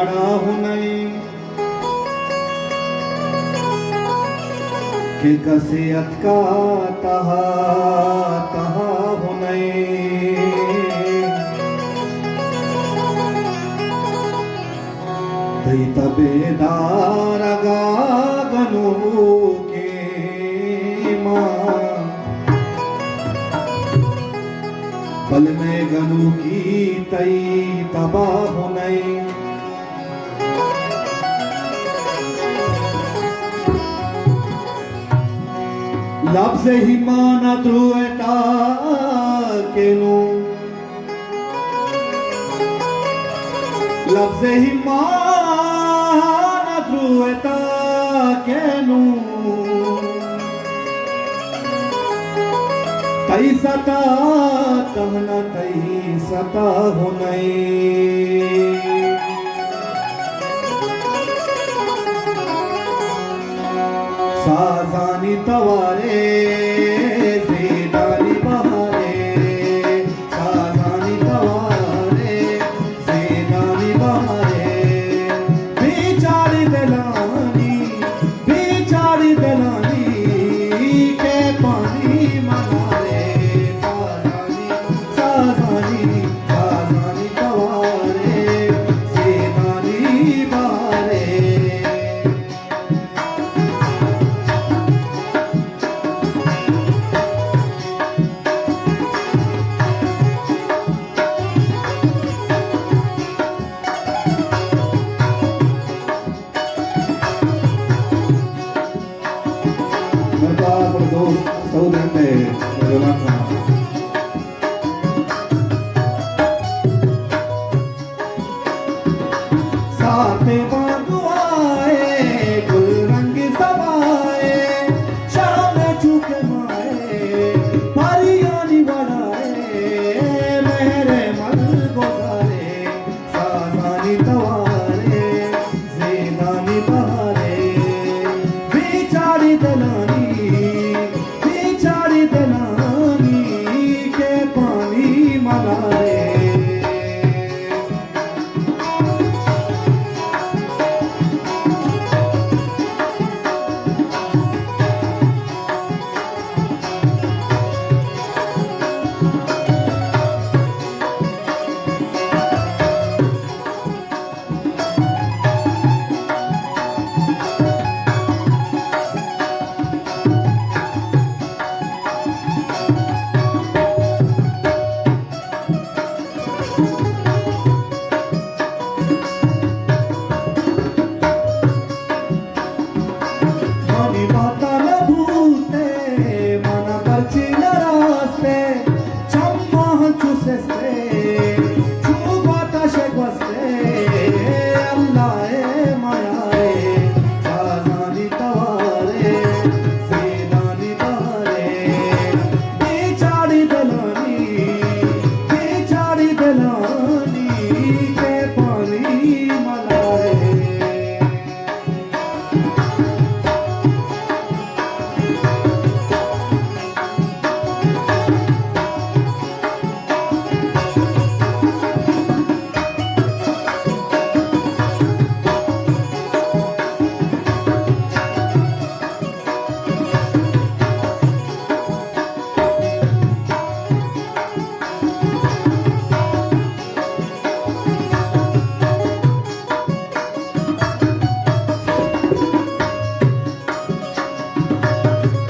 वाड़ा हुनई कि कसियत का तहा तहा हुनई दई तबेदार गनु के माँ पल में गनु की तई तबाह हुनई लब से ही माना त्रुएटा केनु लब से ही माना त्रुएटा केनु तई सता तहना तई सता हुनई साजानी तवारे ज़ेदानी बहारे साजानी तवारे ज़ेदानी बहारे बेचारी दिलानी के पानी मनारे साजानी तवारे ज़ेदानी बहारे दोस्त सऊदी में साथे बांधुआए गुल रंग सवाए शाम चुके माए परियानी बढ़ाए मेरे मन गुजारे साजानी तवारे ज़ेदानी बहारे बेचारी दलानी के पानी मनाए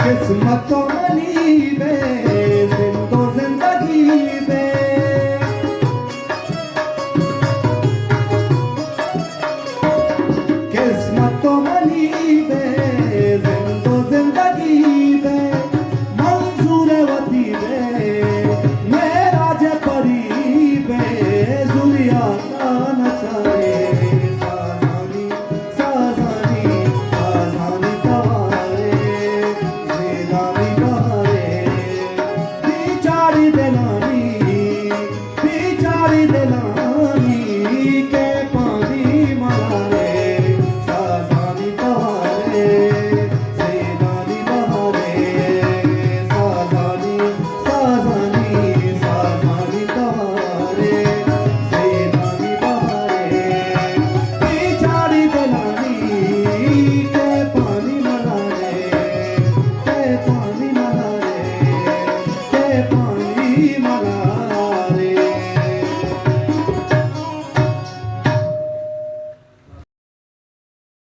किस्मत मनी दे जिंदो जिंदगी दे किस्मत मनी दे जिंदो जिंदगी दे मंजूर वती दे मेरा जे परी बे जुलिया का नचाए साजानी तवारे ज़ेदानी पा